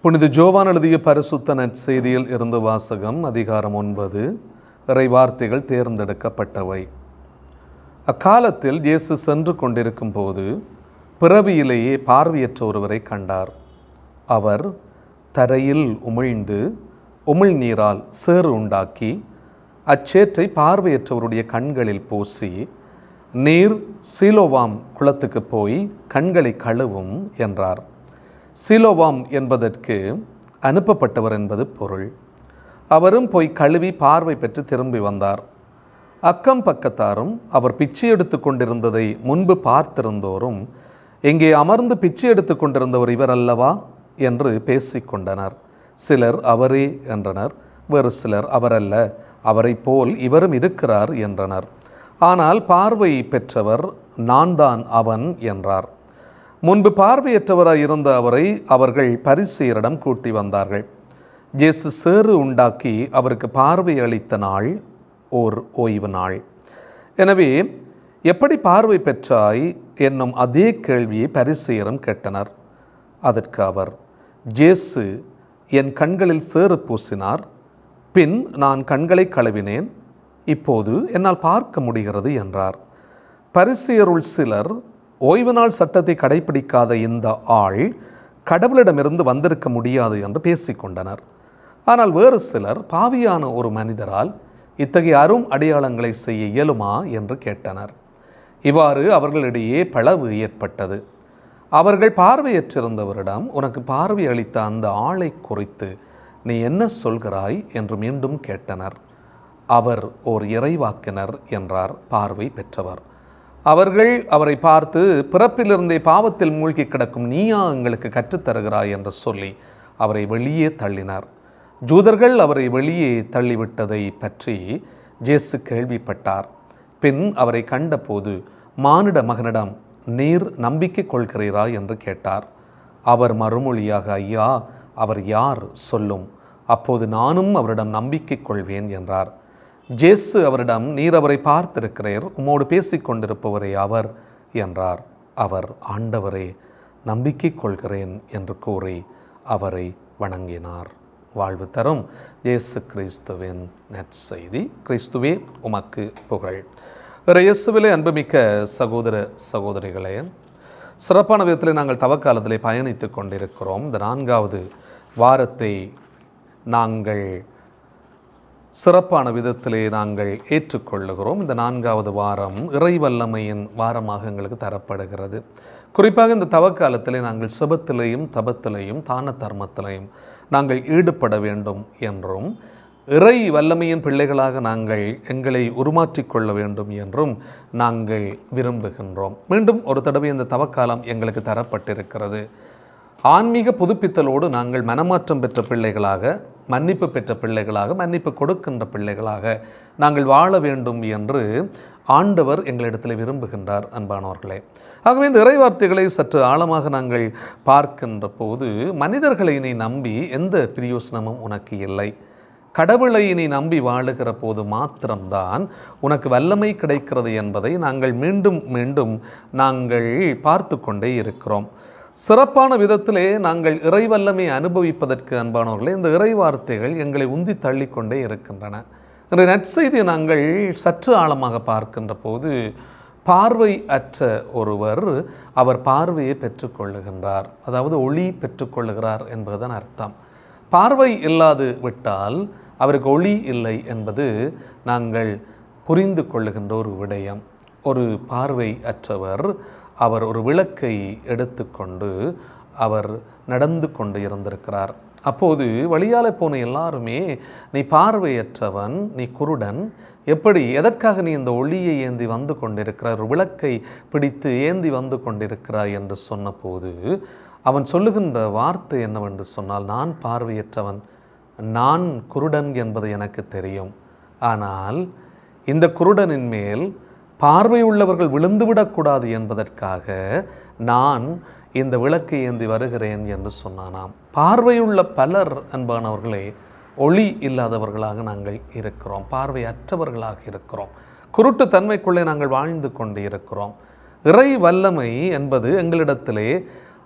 புனித ஜோவான் எழுதிய பரிசுத்த நற்செய்தியில் இருந்து வாசகம். அதிகாரம் 9. இறைவார்த்தைகள் தேர்ந்தெடுக்கப்பட்டவை. அக்காலத்தில் இயேசு சென்று கொண்டிருக்கும் போது பிறவியிலேயே பார்வையற்ற ஒருவரை கண்டார். அவர் தரையில் உமிழ்ந்து உமிழ்நீரால் சேறு உண்டாக்கி அச்சேற்றை பார்வையற்றவருடைய கண்களில் பூசி, நீர் சீலோவாம் குளத்துக்கு போய் கண்களை கழுவும் என்றார். சீலோவாம் என்பதற்கு அனுப்பப்பட்டவர் என்பது பொருள். அவரும் போய் கழுவி பார்வை பெற்று திரும்பி வந்தார். அக்கம் பக்கத்தாரும் அவர் பிச்சை எடுத்து கொண்டிருந்ததை முன்பு பார்த்திருந்தோரும், எங்கே அமர்ந்து பிச்சை எடுத்து கொண்டிருந்தவர் இவர் அல்லவா என்று பேசிக்கொண்டனர். சிலர் அவரே என்றனர், வேறு சிலர் அவரல்ல, அவரை போல் இவரும் இருக்கிறார் என்றனர். ஆனால் பார்வை பெற்றவர் நான் தான் அவன் என்றார். முன்பு பார்வையற்றவராய் இருந்த அவரை அவர்கள் பரிசேயரிடம் கூட்டி வந்தார்கள். இயேசு சேறு உண்டாக்கி அவருக்கு பார்வை அளித்த நாள் ஓர் ஓய்வு நாள். எனவே எப்படி பார்வை பெற்றாய் என்னும் அதே கேள்வியை பரிசேயரும் கேட்டனர். அதற்கு அவர், இயேசு என் கண்களில் சேறு பூசினார், பின் நான் கண்களை கழுவினேன், இப்போது என்னால் பார்க்க முடிகிறது என்றார். பரிசேயருள் சிலர், ஓய்வு நாள் சட்டத்தை கடைபிடிக்காத இந்த ஆள் கடவுளிடமிருந்து வந்திருக்க முடியாது என்று பேசிக்கொண்டனர். ஆனால் வேறு சிலர், பாவியான ஒரு மனிதரால் இத்தகைய அரும் அடையாளங்களை செய்ய இயலுமா என்று கேட்டனர். இவ்வாறு அவர்களிடையே பிளவு ஏற்பட்டது. அவர்கள் பார்வையற்றிருந்தவரிடம், உனக்கு பார்வை அளித்த அந்த ஆளை குறித்து நீ என்ன சொல்கிறாய் என்று மீண்டும் கேட்டனர். அவர் ஓர் இறைவாக்கினர் என்றார் பார்வை பெற்றவர். அவர்கள் அவரை பார்த்து, பிறப்பிலிருந்தே பாவத்தில் மூழ்கி கிடக்கும் நீயா எங்களுக்கு கற்றுத்தருகிறாய் என்று சொல்லி அவரை வெளியே தள்ளினார். ஜூதர்கள் அவரை வெளியே தள்ளிவிட்டதை பற்றி இயேசு கேள்விப்பட்டார். பின் அவரை கண்டபோது, மானிட மகனிடம் நீர் நம்பிக்கை கொள்கிறீரா என்று கேட்டார். அவர் மறுமொழியாக, ஐயா, அவர் யார் சொல்லும், அப்போது நானும் அவரிடம் நம்பிக்கை கொள்வேன் என்றார். இயேசு அவரிடம், நீர் அவரை பார்த்திருக்கிறீர், உம்மோடு பேசிக்கொண்டிருப்பவரே அவர் என்றார். அவர், ஆண்டவரே, நம்பிக்கை கொள்கிறேன் என்று கூறி அவரை வணங்கினார். வாழ்வு தரும் இயேசு கிறிஸ்துவின் நற்செய்தி. கிறிஸ்துவே உமக்கு புகழ். இயேசுவிலே அன்புமிக்க சகோதர சகோதரிகளே, சிறப்பான விதத்தில் நாங்கள் தவக்காலத்திலே பயணித்து கொண்டிருக்கிறோம். இந்த 4வது வாரத்தை நாங்கள் சிறப்பான விதத்திலே நாங்கள் ஏற்றுக்கொள்ளுகிறோம். இந்த 4வது வாரம் இறைவல்லமையின் வாரமாக எங்களுக்கு தரப்படுகிறது. குறிப்பாக இந்த தவக்காலத்திலே நாங்கள் செபத்திலேயும் தபத்திலேயும் தான தர்மத்திலேயும் நாங்கள் ஈடுபட வேண்டும் என்றும், இறை வல்லமையின் பிள்ளைகளாக நாங்கள் எங்களை உருமாற்றிக்கொள்ள வேண்டும் என்றும் நாங்கள் விரும்புகின்றோம். மீண்டும் ஒரு தடவை இந்த தவக்காலம் எங்களுக்கு தரப்பட்டிருக்கிறது. ஆன்மீக புதுப்பித்தலோடு நாங்கள் மனமாற்றம் பெற்ற பிள்ளைகளாக, மன்னிப்பு பெற்ற பிள்ளைகளாக, மன்னிப்பு கொடுக்கின்ற பிள்ளைகளாக நாங்கள் வாழ வேண்டும் என்று ஆண்டவர் எங்களிடத்தில் விரும்புகின்றார். அன்பானவர்களே, ஆகவே இந்த இறைவார்த்தைகளை சற்று ஆழமாக நாங்கள் பார்க்கின்ற போது, மனிதர்களை நீ நம்பி எந்த பிரயோசனமும் உனக்கு இல்லை, கடவுளை நீ நம்பி வாழுகிற போது மாத்திரம்தான் உனக்கு வல்லமை கிடைக்கிறது என்பதை நாங்கள் மீண்டும் மீண்டும் நாங்கள் பார்த்து கொண்டே இருக்கிறோம். சிறப்பான விதத்திலே நாங்கள் இறைவல்லமை அனுபவிப்பதற்கு அன்பானவர்களே, இந்த இறைவார்த்தைகள் எங்களை உந்தி தள்ளிக்கொண்டே இருக்கின்றன. இந்த நற்செய்தியை நாங்கள் சற்று ஆழமாக பார்க்கின்ற போது, பார்வை அற்ற ஒருவர் அவர் பார்வையை பெற்றுக்கொள்ளுகின்றார், அதாவது ஒளி பெற்றுக்கொள்ளுகிறார் என்பதுதான் அர்த்தம். பார்வை இல்லாது விட்டால் அவருக்கு ஒளி இல்லை என்பது நாங்கள் புரிந்து கொள்ளுகின்ற ஒரு விடயம். ஒரு பார்வை அற்றவர் அவர் ஒரு விளக்கை எடுத்துக்கொண்டு அவர் நடந்து கொண்டு இருந்திருக்கிறார். அப்போது வழியால் போன எல்லாருமே, நீ பார்வையற்றவன், நீ குருடன், எப்படி, எதற்காக நீ இந்த ஒளியை ஏந்தி வந்து கொண்டிருக்கிறார், ஒரு விளக்கை பிடித்து ஏந்தி வந்து கொண்டிருக்கிறாய் என்று சொன்னபோது அவன் சொல்லுகின்ற வார்த்தை என்னவென்று சொன்னால், நான் பார்வையற்றவன், நான் குருடன் என்பது எனக்கு தெரியும், ஆனால் இந்த குருடனின் மேல் பார்வை உள்ளவர்கள் விழுந்துவிடக்கூடாது என்பதற்காக நான் இந்த விளக்கை ஏந்தி வருகிறேன் என்று சொன்னானாம். பார்வையுள்ள பலர் அன்பானவர்களே ஒளி இல்லாதவர்களாக நாங்கள் இருக்கிறோம், பார்வையற்றவர்களாக இருக்கிறோம், குருட்டு தன்மைக்குள்ளே நாங்கள் வாழ்ந்து கொண்டு இருக்கிறோம். இறை வல்லமை என்பது எங்களிடத்திலே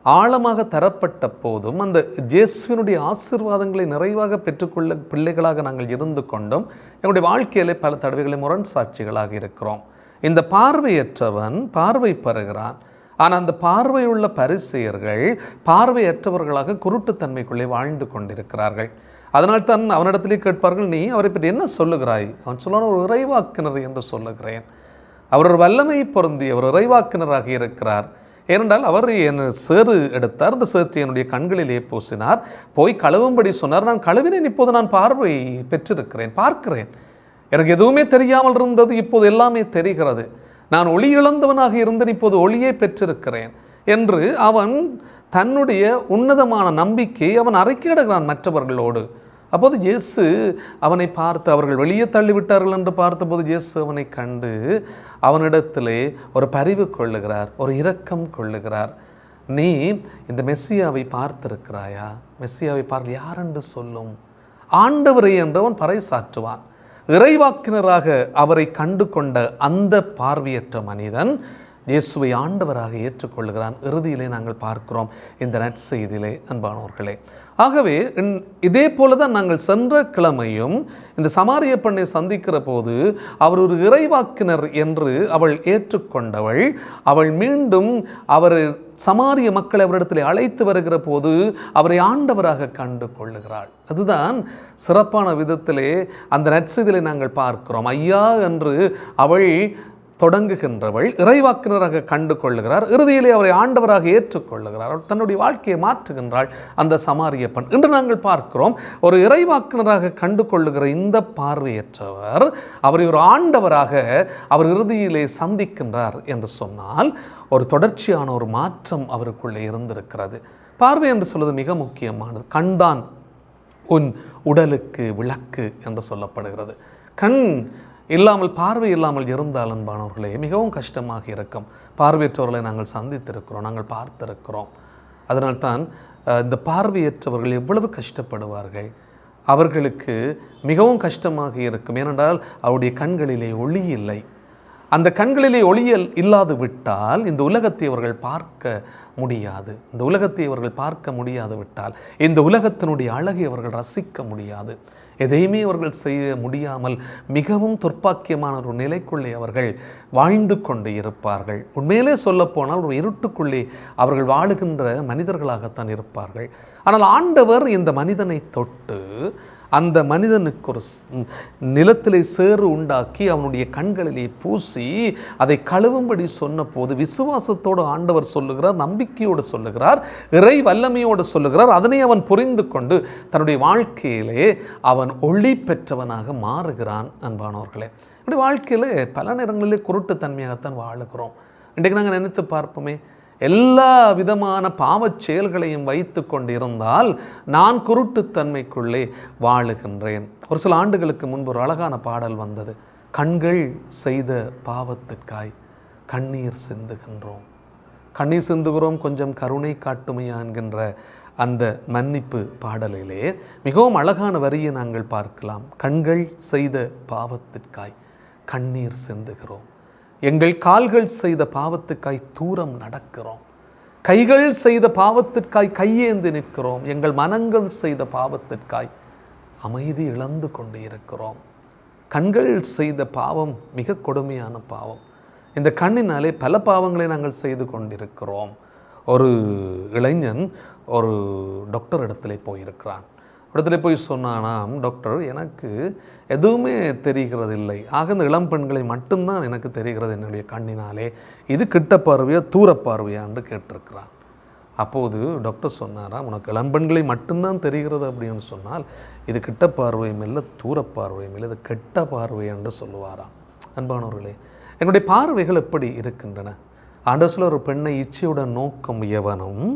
ஆழமாக தரப்பட்ட போதும் அந்த இயேசுவினுடைய ஆசீர்வாதங்களை நிறைவாக பெற்றுக்கொள்ள பிள்ளைகளாக நாங்கள் இருந்து கொண்டும் எங்களுடைய வாழ்க்கையிலே பல தடவைகளை முரண் சாட்சிகளாக இருக்கிறோம். இந்த பார்வையற்றவன் பார்வை பெறுகிறான். ஆனால் அந்த பார்வையுள்ள பரிசேயர்கள் பார்வையற்றவர்களாக குருட்டுத்தன்மைக்குள்ளே வாழ்ந்து கொண்டிருக்கிறார்கள். அதனால்தான் அவனிடத்திலே கேட்பார்கள், நீ அவரை பற்றி என்ன சொல்லுகிறாய்? அவன் சொல்லுவான், ஒரு இறைவாக்கினர் என்று சொல்லுகிறேன். அவர் ஒரு வல்லமை பொருந்திய ஒரு இறைவாக்கினராக இருக்கிறார். ஏனென்றால் அவர் என் சேறு எடுத்தார், அந்த சேற்றை என்னுடைய கண்களிலே பூசினார், போய் கழுவும்படி சொன்னார், நான் கழுவினேன், இப்போது நான் பார்வை பெற்றிருக்கிறேன், பார்க்கிறேன். எனக்கு எதுவுமே தெரியாமல் இருந்தது, இப்போது எல்லாமே தெரிகிறது. நான் ஒளி இழந்தவனாக இருந்தேன், இப்போது ஒளியை பெற்றிருக்கிறேன் என்று அவன் தன்னுடைய உன்னதமான நம்பிக்கையை அவன் அறிக்கையிடுகிறான் மற்றவர்களோடு. அப்போது இயேசு அவனை பார்த்து, அவர்கள் வெளியே தள்ளிவிட்டார்கள் என்று பார்த்தபோது இயேசு அவனை கண்டு அவனிடத்திலே ஒரு பரிவு கொள்ளுகிறார், ஒரு இரக்கம் கொள்ளுகிறார். நீ இந்த மெஸ்ஸியாவை பார்த்திருக்கிறாயா? மெஸ்ஸியாவை பார்த்து யார் என்று சொல்லும்? ஆண்டவரை என்றவன் பறைசாற்றுவான். இறைவாக்கினராக அவரை கண்டு கொண்ட அந்த பார்வையற்ற மனிதன் இயேசுவை ஆண்டவராக ஏற்றுக்கொள்கிறான். இறுதியிலே நாங்கள் பார்க்கிறோம் இந்த நற்செய்தியிலே அன்பானவர்களே. ஆகவே இதே போல தான் நாங்கள் சென்ற கிழமையும் இந்த சமாரிய பெண்ணை சந்திக்கிற போது அவர் ஒரு இறைவாக்கினர் என்று அவள் ஏற்றுக்கொண்டவள், அவள் மீண்டும் அவர் சமாரிய மக்களை அவரிடத்தில் அழைத்து வருகிற போது அவரை ஆண்டவராக கண்டு கொள்ளுகிறாள். அதுதான் சிறப்பான விதத்திலே அந்த நற்செய்தியிலே நாங்கள் பார்க்கிறோம். ஐயா என்று அவள் தொடங்குகின்றவள் இறைவாக்கினராக கண்டு கொள்ளுகிறார். இறுதியிலே அவரை ஆண்டவராக ஏற்றுக்கொள்ளுகிறார். அவள் தன்னுடைய வாழ்க்கையை மாற்றுகின்றாள் அந்த சமாரிய பெண். இன்று நாங்கள் பார்க்கிறோம், ஒரு இறைவாக்கினராக கண்டு கொள்ளுகிற இந்த பார்வையற்றவர் அவரை ஒரு ஆண்டவராக அவர் இறுதியிலே சந்திக்கின்றார் என்று சொன்னால் ஒரு தொடர்ச்சியான ஒரு மாற்றம் அவருக்குள்ளே இருந்திருக்கிறது. பார்வை என்று சொல்வது மிக முக்கியமானது. கண்தான் உன் உடலுக்கு விளக்கு என்று சொல்லப்படுகிறது. கண் இல்லாமல், பார்வை இல்லாமல் இருந்தால் அன்பானவர்களே மிகவும் கஷ்டமாக இருக்கும். பார்வையற்றவர்களை நாங்கள் சந்தித்திருக்கிறோம், நாங்கள் பார்த்திருக்கிறோம். அதனால்தான் இந்த பார்வையற்றவர்கள் எவ்வளவு கஷ்டப்படுவார்கள், அவர்களுக்கு மிகவும் கஷ்டமாக இருக்கும். ஏனென்றால் அவருடைய கண்களிலே ஒளி இல்லை. அந்த கண்களிலே ஒளியல் இல்லாது விட்டால் இந்த உலகத்தை அவர்கள் பார்க்க முடியாது. இந்த உலகத்தை அவர்கள் பார்க்க முடியாது விட்டால் இந்த உலகத்தினுடைய அழகை அவர்கள் ரசிக்க முடியாது. எதையுமே அவர்கள் செய்ய முடியாமல் மிகவும் துர்ப்பாக்கியமான ஒரு நிலைக்குள்ளே அவர்கள் வாழ்ந்து கொண்டு இருப்பார்கள். உண்மையிலே சொல்லப்போனால் ஒரு இருட்டுக்குள்ளே அவர்கள் வாழுகின்ற மனிதர்களாகத்தான் இருப்பார்கள். ஆனால் ஆண்டவர் இந்த மனிதனை தொட்டு அந்த மனிதனுக்கு ஒரு நிலத்திலே சேறு உண்டாக்கி அவனுடைய கண்களிலே பூசி அதை கழுவும்படி சொன்ன போது விசுவாசத்தோடு ஆண்டவர் சொல்லுகிறார், நம்பிக்கையோடு சொல்லுகிறார், இறை வல்லமையோடு சொல்லுகிறார். அதனை அவன் புரிந்து கொண்டு தன்னுடைய வாழ்க்கையிலே அவன் ஒளி பெற்றவனாக மாறுகிறான். அன்பானவர்களே, இப்படி வாழ்க்கையில் பல நேரங்களிலே குருட்டுத்தன்மையாகத்தான் வாழுகிறோம். இன்றைக்கு நாங்கள் நினைத்து பார்ப்போமே, எல்லா விதமான பாவச் செயல்களையும் வைத்து கொண்டிருந்தால் நான் குருட்டுத்தன்மைக்குள்ளே வாழுகின்றேன். ஒரு சில ஆண்டுகளுக்கு முன்பு ஒரு அழகான பாடல் வந்தது. கண்கள் செய்த பாவத்திற்காய் கண்ணீர் சிந்துகின்றோம், கண்ணீர் சிந்துகிறோம் கொஞ்சம் கருணை காட்டுமையா என்கின்ற அந்த மன்னிப்பு பாடலிலே மிகவும் அழகான வரியை நாங்கள் பார்க்கலாம். கண்கள் செய்த பாவத்திற்காய் கண்ணீர் சிந்துகிறோம், எங்கள் கால்கள் செய்த பாவத்துக்காய் தூரம் நடக்கிறோம், கைகள் செய்த பாவத்திற்காய் கையேந்து நிற்கிறோம், எங்கள் மனங்கள் செய்த பாவத்திற்காய் அமைதி இழந்து கொண்டு இருக்கிறோம். கண்கள் செய்த பாவம் மிக கொடுமையான பாவம். இந்த கண்ணினாலே பல பாவங்களை நாங்கள் செய்து கொண்டிருக்கிறோம். ஒரு இளைஞன் ஒரு டாக்டர் இடத்துல போயிருக்கிறான். இடத்துல போய் சொன்னானாம், டாக்டர் எனக்கு எதுவுமே தெரிகிறது இல்லை, ஆக இந்த இளம் பெண்களை மட்டும்தான் எனக்கு தெரிகிறது என்னுடைய கண்ணினாலே, இது கிட்ட பார்வையா தூர பார்வையான்னு கேட்டிருக்கிறான். அப்போது டாக்டர் சொன்னாராம், உனக்கு இளம்பெண்களை மட்டும்தான் தெரிகிறது அப்படின்னு சொன்னால் இது கிட்ட பார்வையும் இல்லை தூர பார்வையும் இல்லை, இது கெட்ட பார்வை என்று சொல்லுவாராம். அன்பானவர்களே, என்னுடைய பார்வைகள் எப்படி இருக்கின்றன? ஆண்டவர்ல ஒரு பெண்ணை இச்சையுடன் நோக்கம் எவனும்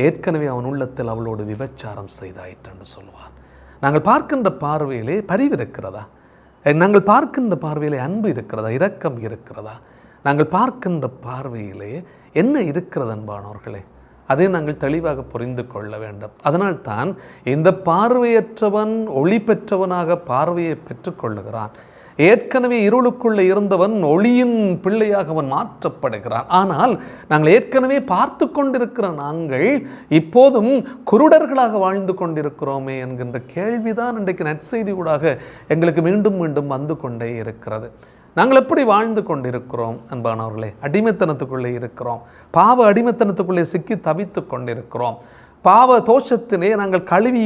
ஏற்கனவே அவன் உள்ளத்தில் அவளோடு விபச்சாரம் செய்தாயிற்று சொல்லுவார். நாங்கள் பார்க்கின்ற பார்வையிலே பரிவு இருக்கிறதா? நாங்கள் பார்க்கின்ற பார்வையிலே அன்பு இருக்கிறதா? இரக்கம் இருக்கிறதா? நாங்கள் பார்க்கின்ற பார்வையிலே என்ன இருக்கிறது அன்பானவர்களே? அதை நாங்கள் தெளிவாக புரிந்து கொள்ள வேண்டும். அதனால்தான் இந்த பார்வையற்றவன் ஒளி பெற்றவனாக பார்வையை பெற்றுக்கொள்ளுகிறான். ஏற்கனவே இருளுக்குள்ளே இருந்தவன் ஒளியின் பிள்ளையாக அவன் மாற்றப்படுகிறான். ஆனால் நாங்கள் ஏற்கனவே பார்த்து கொண்டிருக்கிற நாங்கள் இப்போதும் குருடர்களாக வாழ்ந்து கொண்டிருக்கிறோமே என்கின்ற கேள்விதான் இன்றைக்கு நற்செய்தி ஊடாக எங்களுக்கு மீண்டும் மீண்டும் வந்து கொண்டே இருக்கிறது. நாங்கள் எப்படி வாழ்ந்து கொண்டிருக்கிறோம் அன்பானவர்களே? அடிமைத்தனத்துக்குள்ளே இருக்கிறோம். பாவ அடிமைத்தனத்துக்குள்ளே சிக்கி தவித்து கொண்டிருக்கிறோம். பாவ தோஷத்திலே நாங்கள் கழுவி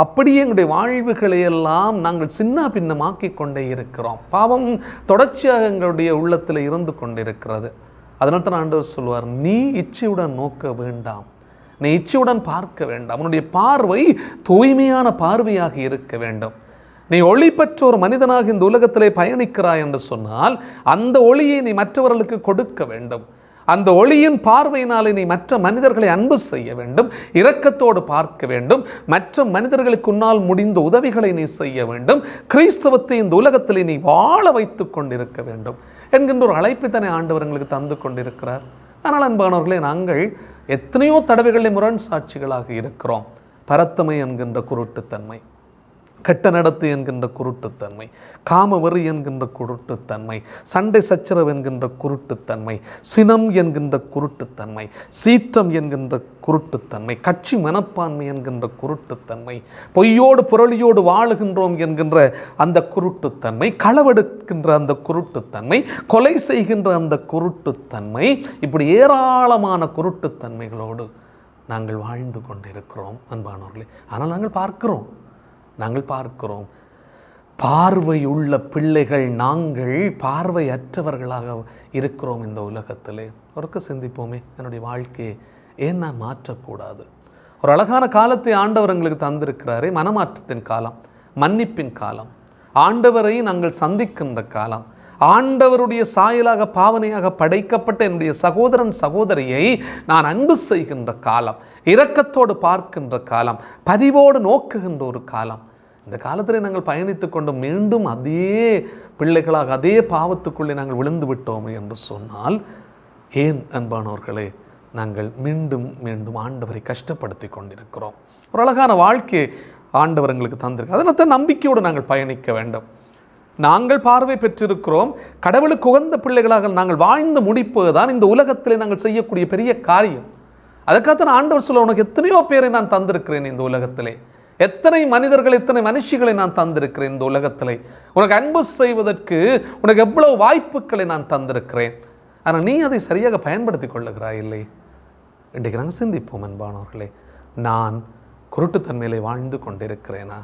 அப்படியே எங்களுடைய வாழ்வுகளை எல்லாம் நாங்கள் சின்ன பின்னமாக்கி கொண்டே இருக்கிறோம். பாவம் தொடர்ச்சியாக எங்களுடைய உள்ளத்தில் இருந்து கொண்டிருக்கிறது. அதனால தான் ஆண்டவர் சொல்வார், நீ இச்சையுடன் நோக்க வேண்டாம், நீ இச்சையுடன் பார்க்க வேண்டாம். உன்னுடைய பார்வை தூய்மையான பார்வையாக இருக்க வேண்டும். நீ ஒளி பெற்ற ஒரு மனிதனாக இந்த உலகத்திலே பயணிக்கிறாய் என்று சொன்னால் அந்த ஒளியை நீ மற்றவர்களுக்கு கொடுக்க வேண்டும். அந்த ஒளியின் பார்வையினாலே நீ மற்ற மனிதர்களை அன்பு செய்ய வேண்டும், இரக்கத்தோடு பார்க்க வேண்டும், மற்ற மனிதர்களுக்கு உன்னால் முடிந்த உதவிகளை நீ செய்ய வேண்டும், கிறிஸ்தவத்தை இந்த உலகத்திலே நீ வாழ வைத்து கொண்டிருக்க வேண்டும் என்கின்ற ஒரு அழைப்பை தானே ஆண்டவர் எங்களுக்கு தந்து கொண்டிருக்கிறார். ஆனால் அன்பானவர்களே, நாங்கள் எத்தனையோ தடவைகளில் முரண் சாட்சிகளாக இருக்கிறோம். பரத்தமை என்கின்ற குருட்டுத்தன்மை, கெட்ட நடத்து என்கின்ற குருட்டுத்தன்மை, காமவெறி என்கின்ற குருட்டுத்தன்மை, சண்டை சச்சரவு என்கின்ற குருட்டுத்தன்மை, சினம் என்கின்ற குருட்டுத்தன்மை, சீற்றம் என்கின்ற குருட்டுத்தன்மை, கட்சி மனப்பான்மை என்கின்ற குருட்டுத்தன்மை, பொய்யோடு புரளியோடு வாழுகின்றோம் என்கின்ற அந்த குருட்டுத்தன்மை, களவெடுக்கின்ற அந்த குருட்டுத்தன்மை, கொலை செய்கின்ற அந்த குருட்டுத்தன்மை, இப்படி ஏராளமான குருட்டுத்தன்மைகளோடு நாங்கள் வாழ்ந்து கொண்டிருக்கிறோம் அன்பானவர்களே. ஆனால் நாங்கள் பார்க்கிறோம் பார்வையுள்ள பிள்ளைகள் நாங்கள் பார்வையற்றவர்களாக இருக்கிறோம் இந்த உலகத்திலே. ஒருக்க சிந்திப்போமே, என்னுடைய வாழ்க்கையை ஏன் நான் மாற்றக்கூடாது? ஒரு அழகான காலத்தை ஆண்டவர் எங்களுக்கு தந்திருக்கிறாரே, மனமாற்றத்தின் காலம், மன்னிப்பின் காலம், ஆண்டவரை நாங்கள் சந்திக்கின்ற காலம், ஆண்டவருடைய சாயலாக பாவனையாக படைக்கப்பட்ட என்னுடைய சகோதரன் சகோதரியை நான் அன்பு செய்கின்ற காலம், இரக்கத்தோடு பார்க்கின்ற காலம், பதிவோடு நோக்குகின்ற ஒரு காலம். இந்த காலத்தில் நாங்கள் பயணித்து கொண்டு மீண்டும் அதே பிள்ளைகளாக அதே பாவத்துக்குள்ளே நாங்கள் விழுந்து விட்டோம் என்று சொன்னால் ஏன் அன்பானவர்களே நாங்கள் மீண்டும் மீண்டும் ஆண்டவரை கஷ்டப்படுத்தி கொண்டிருக்கிறோம்? ஒரு அழகான வாழ்க்கையை ஆண்டவர் எங்களுக்கு தந்திருக்கு. அதனால்தான் நம்பிக்கையோடு நாங்கள் பயணிக்க வேண்டும். நாங்கள் பார்வை பெற்றிருக்கிறோம். கடவுளுக்கு உகந்த பிள்ளைகளாக நாங்கள் வாழ்ந்து முடிப்பது தான் இந்த உலகத்திலே நாங்கள் செய்யக்கூடிய பெரிய காரியம். அதுக்காகத்தான் ஆண்டவர் சொல்ல, உனக்கு எத்தனையோ பேரை நான் தந்திருக்கிறேன் இந்த உலகத்திலே, எத்தனை மனிதர்கள் எத்தனை மனுஷிகளை நான் தந்திருக்கிறேன் இந்த உலகத்திலே, உனக்கு அன்பு செய்வதற்கு உனக்கு எவ்வளவு வாய்ப்புகளை நான் தந்திருக்கிறேன். ஆனால் நீ அதை சரியாக பயன்படுத்தி கொள்ளுகிறாய் இல்லை? இன்றைக்கு நாங்கள் சிந்திப்போம் அன்பானவர்களே, நான் குருட்டுத்தன்மையிலே வாழ்ந்து கொண்டிருக்கிறேனா?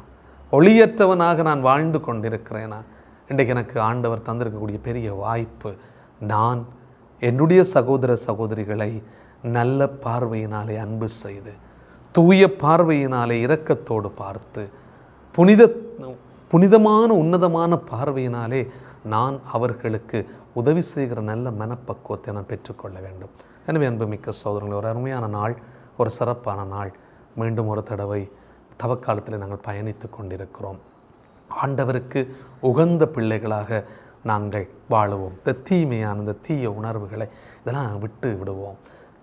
ஒளியற்றவனாக நான் வாழ்ந்து கொண்டிருக்கிறேனா? இன்றைக்கு எனக்கு ஆண்டவர் தந்திருக்கக்கூடிய பெரிய வாய்ப்பு, நான் என்னுடைய சகோதர சகோதரிகளை நல்ல பார்வையினாலே அன்பு செய்து, தூய பார்வையினாலே இரக்கத்தோடு பார்த்து, புனிதமான உன்னதமான பார்வையினாலே நான் அவர்களுக்கு உதவி செய்கிற நல்ல மனப்பக்குவத்தை நான் பெற்றுக்கொள்ள வேண்டும். எனவே அன்புமிக்க சகோதரர்களே, ஒரு அருமையான நாள், ஒரு சிறப்பான நாள். மீண்டும் ஒரு தடவை தவக்காலத்தில் நாங்கள் பயணித்து கொண்டிருக்கிறோம். ஆண்டவருக்கு உகந்த பிள்ளைகளாக நாங்கள் வாழுவோம். இந்த தீமையான இந்த தீய உணர்வுகளை இதெல்லாம் விட்டு விடுவோம்.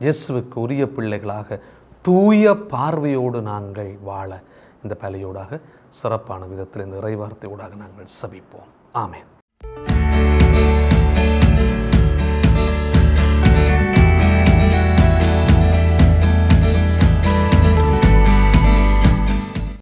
இயேசுவுக்கு உரிய பிள்ளைகளாக தூய பார்வையோடு நாங்கள் வாழ இந்த பலியோடாக சிறப்பான விதத்தில் இந்த இறைவார்த்தையோடாக நாங்கள் சபிப்போம். ஆமென்.